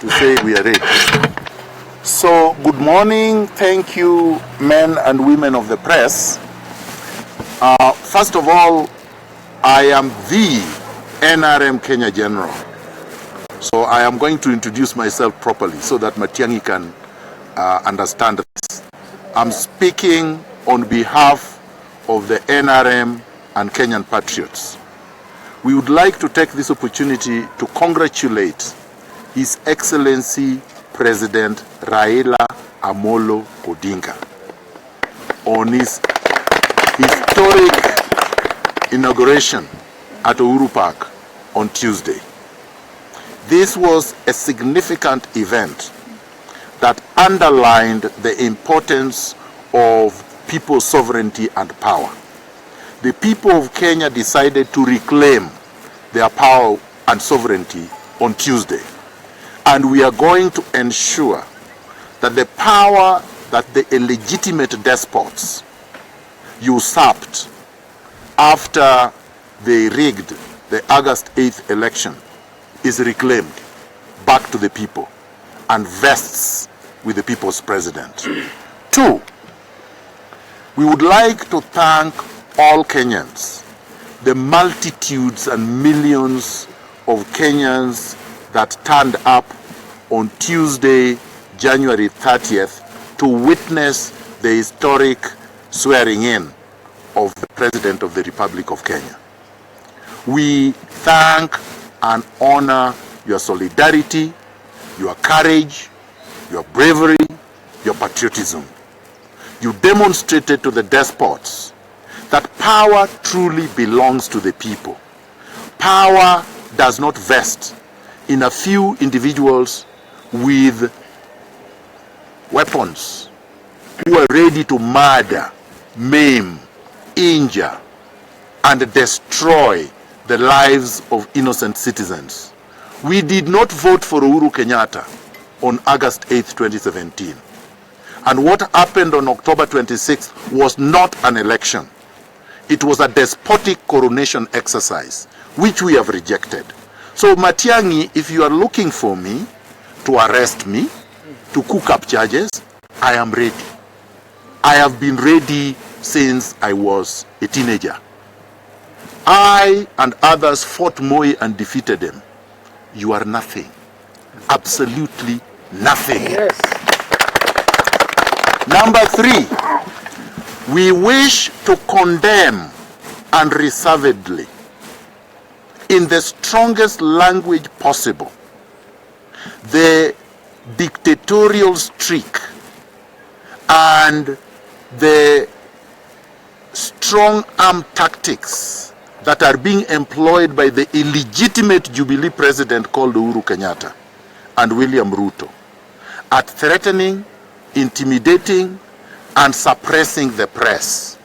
to say we are ready. So, good morning. Thank you, men and women of the press. First of all, I am the NRM Kenya General. So I am going to introduce myself properly so that Matiangi can understand this. I'm speaking on behalf of the NRM and Kenyan Patriots. We would like to take this opportunity to congratulate His Excellency President Raila Odinga on his historic inauguration at Uhuru Park on Tuesday. This was a significant event that underlined the importance of people's sovereignty and power. The people of Kenya decided to reclaim their power and sovereignty on Tuesday. And we are going to ensure that the power that the illegitimate despots usurped after they rigged the August 8th election is reclaimed back to the people and vests with the people's president. 2, we would like to thank all Kenyans, the multitudes and millions of Kenyans that turned up on Tuesday, January 30th to witness the historic swearing in of the President of the Republic of Kenya. We thank and honor your solidarity, your courage, your bravery, your patriotism. You demonstrated to the despots that power truly belongs to the people. Power does not vest in a few individuals with weapons who are ready to murder, maim, injure, and destroy the lives of innocent citizens. We did not vote for Uhuru Kenyatta on August 8th, 2017. And what happened on October 26th was not an election. It was a despotic coronation exercise, which we have rejected. So Matiangi, if you are looking for me to arrest me, to cook up charges, I am ready. I have been ready since I was a teenager. I and others fought Moi and defeated him. You are nothing. Absolutely nothing. Yes. Number 3, we wish to condemn unreservedly, in the strongest language possible, the dictatorial streak and the strong arm tactics that are being employed by the illegitimate Jubilee president called Uhuru Kenyatta and William Ruto at threatening, intimidating, and suppressing the press.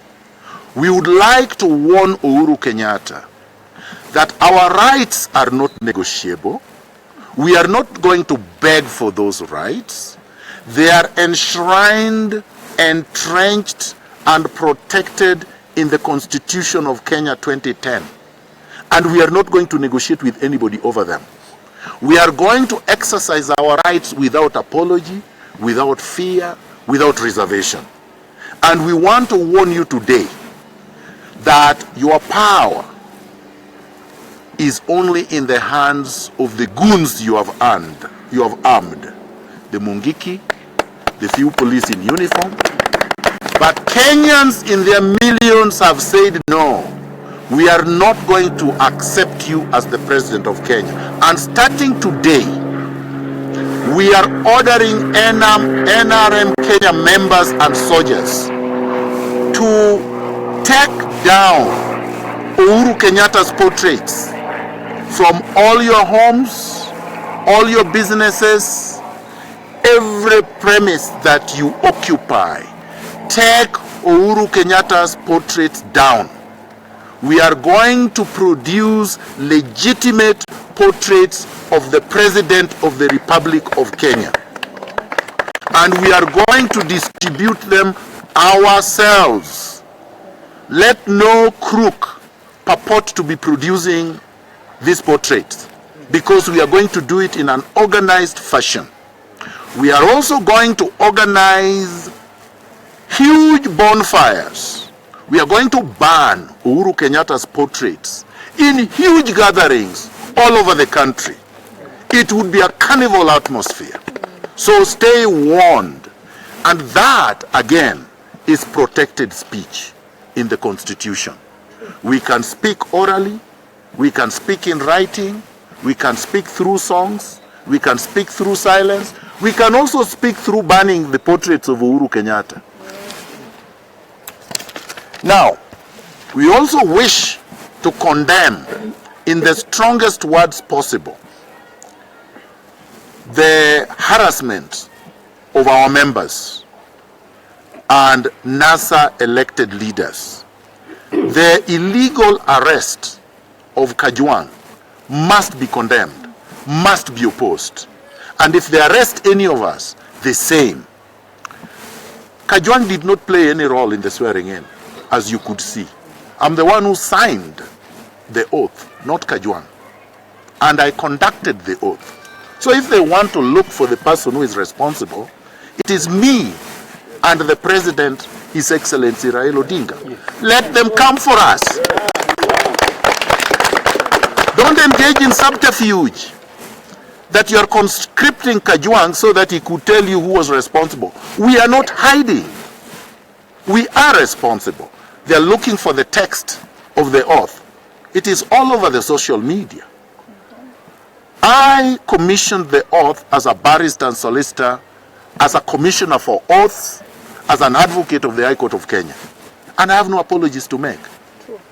We would like to warn Uhuru Kenyatta that our rights are not negotiable. We are not going to beg for those rights. They are enshrined, entrenched, and protected in the Constitution of Kenya 2010. And we are not going to negotiate with anybody over them. We are going to exercise our rights without apology, without fear, without reservation. And we want to warn you today that your power is only in the hands of the goons you have armed. The Mungiki, the few police in uniform. But Kenyans in their millions have said no. We are not going to accept you as the president of Kenya. And starting today, we are ordering NRM Kenya members and soldiers to take down Uhuru Kenyatta's portraits from all your homes, all your businesses, every premise that you occupy. Take Uhuru Kenyatta's portraits down. We are going to produce legitimate portraits of the President of the Republic of Kenya. And we are going to distribute them ourselves. Let no crook purport to be producing these portraits. because we are going to do it in an organized fashion. We are also going to organize huge bonfires. We are going to burn Uhuru Kenyatta's portraits in huge gatherings all over the country. It would be a carnival atmosphere. So stay warned. And that, again, is protected speech in the Constitution. We can speak orally, we can speak in writing, we can speak through songs, we can speak through silence, we can also speak through burning the portraits of Uhuru Kenyatta. Now, we also wish to condemn in the strongest words possible the harassment of our members and NASA elected leaders. The illegal arrest of Kajwang must be condemned, must be opposed. And if they arrest any of us, the same. Kajwang did not play any role in the swearing in, as you could see. I'm the one who signed the oath, not Kajwang. And I conducted the oath. So if they want to look for the person who is responsible, it is me and the President, His Excellency Raila Odinga. Let them come for us. Don't engage in subterfuge that you are conscripting Kajwang so that he could tell you who was responsible. We are not hiding. We are responsible. They are looking for the text of the oath. It is all over the social media. I commissioned the oath as a barrister and solicitor, as a commissioner for oaths, as an advocate of the High Court of Kenya. And I have no apologies to make.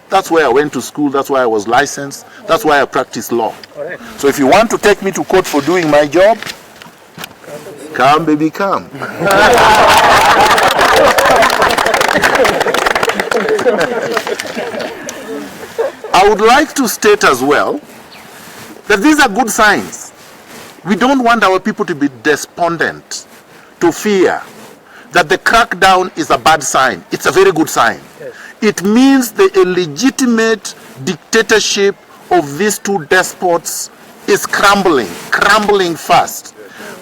That's why I went to school, that's why I was licensed, that's why I practice law. Correct. So if you want to take me to court for doing my job, come baby, come. I would like to state as well that these are good signs. We don't want our people to be despondent, to fear that the crackdown is a bad sign. It's a very good sign. Yes. It means the illegitimate dictatorship of these two despots is crumbling fast.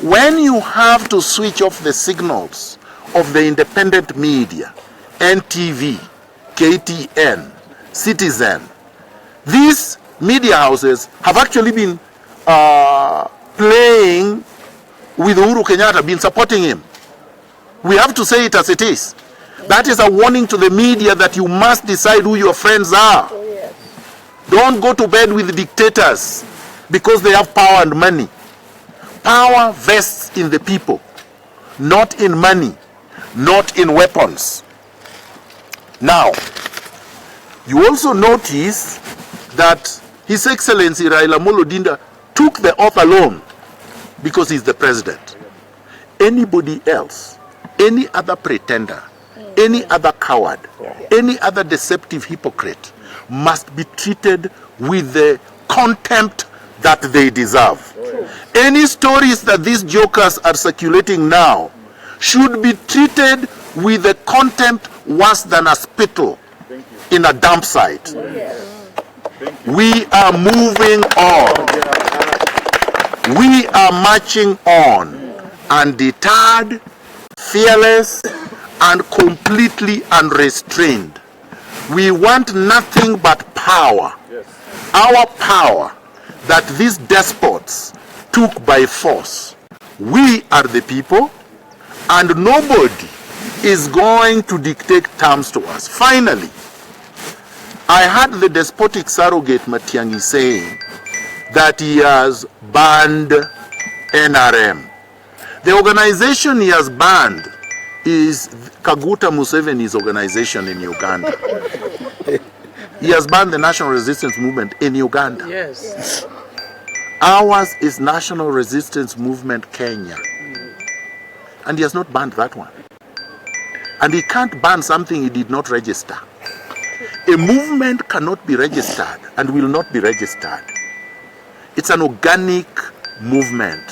When you have to switch off the signals of the independent media, NTV, KTN, Citizen, these media houses have actually been playing with Uhuru Kenyatta, been supporting him. We have to say it as it is. That is a warning to the media that you must decide who your friends are. Oh, yes. Don't go to bed with dictators because they have power and money. Power vests in the people, not in money, not in weapons. Now, you also notice that His Excellency Raila Odinga took the oath alone because he's the president. Anybody else, any other pretender, any other coward, any other deceptive hypocrite must be treated with the contempt that they deserve. Any stories that these jokers are circulating now should be treated with the contempt worse than a spittle in a dump site. We are moving on. We are marching on, undeterred, fearless, and completely unrestrained. We want nothing but power. Our power that these despots took by force. We are the people, and nobody is going to dictate terms to us. Finally, I heard the despotic surrogate Matiangi saying that he has banned NRM. The organization he has banned is Kaguta Museveni's organization in Uganda. He has banned the National Resistance Movement in Uganda. Yes. Ours is National Resistance Movement Kenya. And he has not banned that one. And he can't ban something he did not register. A movement cannot be registered and will not be registered. It's an organic movement.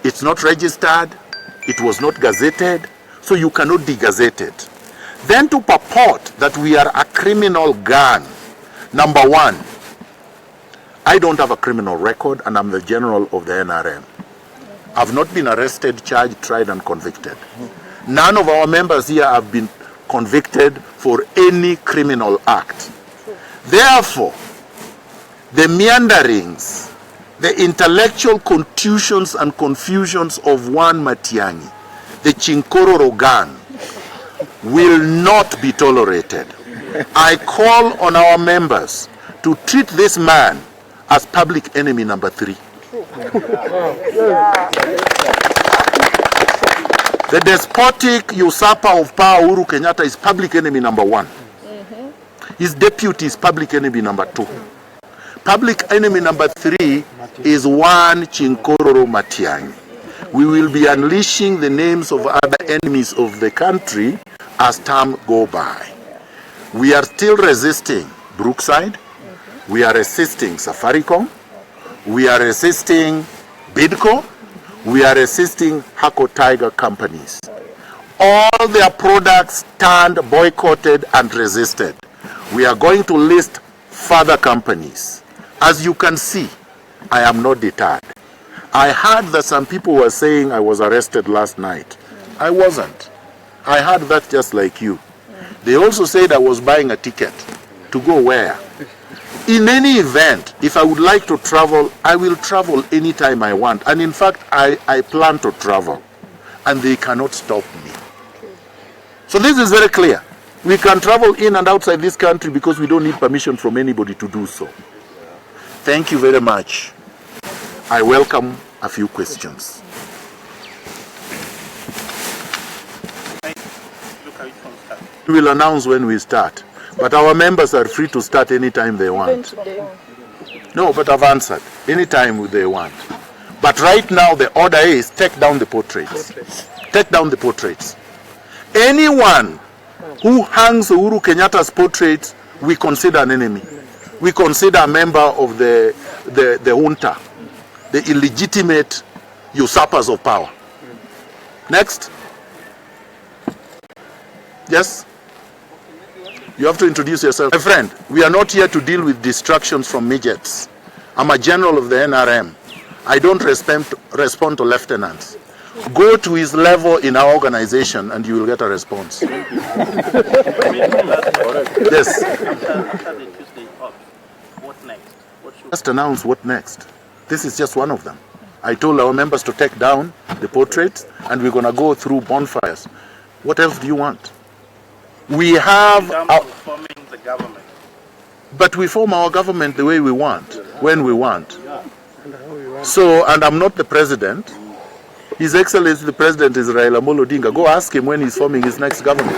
It's not registered, it was not gazetted, so you cannot degazette it. Then to purport that we are a criminal gang, number one, I don't have a criminal record, and I'm the general of the NRM. I've not been arrested, charged, tried, and convicted. None of our members here have been convicted for any criminal act. Therefore, the meanderings, the intellectual contusions and confusions of one Matiangi, the Chinkororo gang, will not be tolerated. I call on our members to treat this man as public enemy number 3. The despotic usurper of power, Uhuru Kenyatta, is public enemy number 1. His deputy is public enemy number 2. Public enemy number 3 is one Chinkororo Matiangi. We will be unleashing the names of other enemies of the country as time go by. We are still resisting Brookside. We are resisting Safaricom. We are resisting Bidco. We are resisting Hako Tiger companies. All their products stand boycotted and resisted. We are going to list further companies. As you can see, I am not deterred. I heard that some people were saying I was arrested last night. I wasn't. I heard that just like you. They also said I was buying a ticket to go where? In any event, if I would like to travel, I will travel anytime I want. And in fact, I plan to travel. And they cannot stop me. So this is very clear. We can travel in and outside this country because we don't need permission from anybody to do so. Thank you very much. I welcome a few questions. We will announce when we start. But our members are free to start anytime they want. No, but I've answered. Anytime they want. But right now the order is take down the portraits. Take down the portraits. Anyone who hangs Uhuru Kenyatta's portraits, we consider an enemy. We consider a member of the junta, the illegitimate usurpers of power. Next. Yes? You have to introduce yourself. My friend, we are not here to deal with distractions from midgets. I'm a general of the NRM. I don't respond to lieutenants. Go to his level in our organization and you will get a response. Yes. What next? Just announce what next. This is just one of them. I told our members to take down the portraits and we're going to go through bonfires. What else do you want? We have forming the government. But we form our government the way we want, when we want. So, and I'm not the president. His Excellency the President is Raila Odinga. Go ask him when he's forming his next government.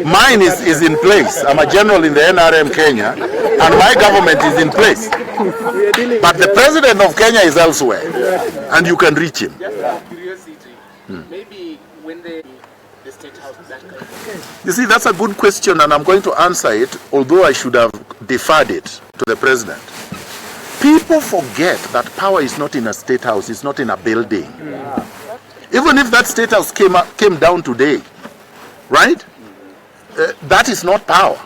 Mine is in place. I'm a general in the NRM Kenya, and my government is in place. But the President of Kenya is elsewhere, and you can reach him. Maybe when the State House that kind of... You see, that's a good question, and I'm going to answer it, although I should have deferred it to the President. People forget that power is not in a State House, it's not in a building. Even if that State House came down today, right? That is not power.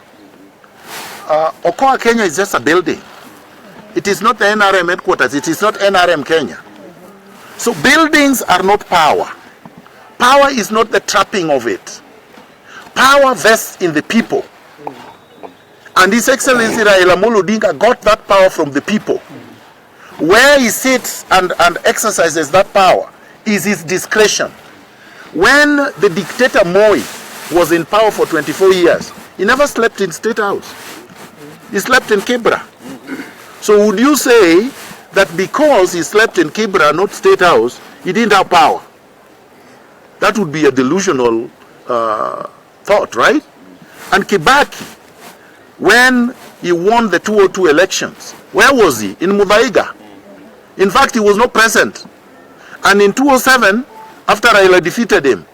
Okoa Kenya is just a building. It is not the NRM headquarters, it is not NRM Kenya. So buildings are not power. Power is not the trapping of it. Power vests in the people. And His Excellency Raila Odinga got that power from the people. Where he sits and exercises that power is his discretion. When the dictator Moi was in power for 24 years, he never slept in State House. He slept in Kibra. So would you say that because he slept in Kibra, not State House, he didn't have power? That would be a delusional thought, right? And Kibaki, when he won the 2002 elections, where was he? In Muthaiga. In fact, he was not present. And in 2007, after Raila defeated him,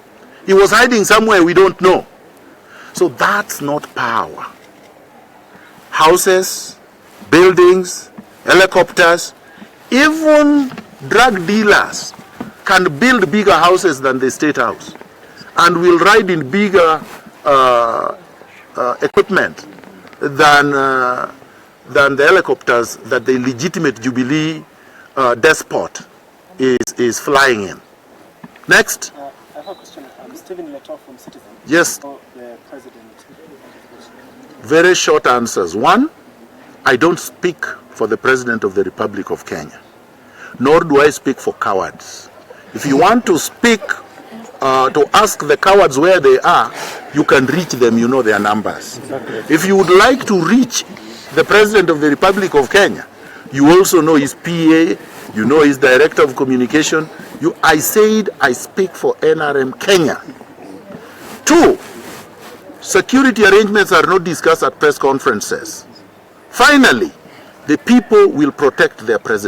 he was hiding somewhere we don't know. So that's not power. Houses, buildings, helicopters, even drug dealers can build bigger houses than the State House and will ride in bigger equipment than the helicopters that the legitimate Jubilee despot is flying in. Next. I have a question. Stephen Leto from Citizen. Yes. The president. Very short answers. One, I don't speak for the President of the Republic of Kenya, nor do I speak for cowards. If you want to speak, to ask the cowards where they are, you can reach them, you know their numbers. Exactly. If you would like to reach the President of the Republic of Kenya, you also know his PA, you know his Director of Communication. I said I speak for NRM Kenya. Two, security arrangements are not discussed at press conferences. Finally, the people will protect their president.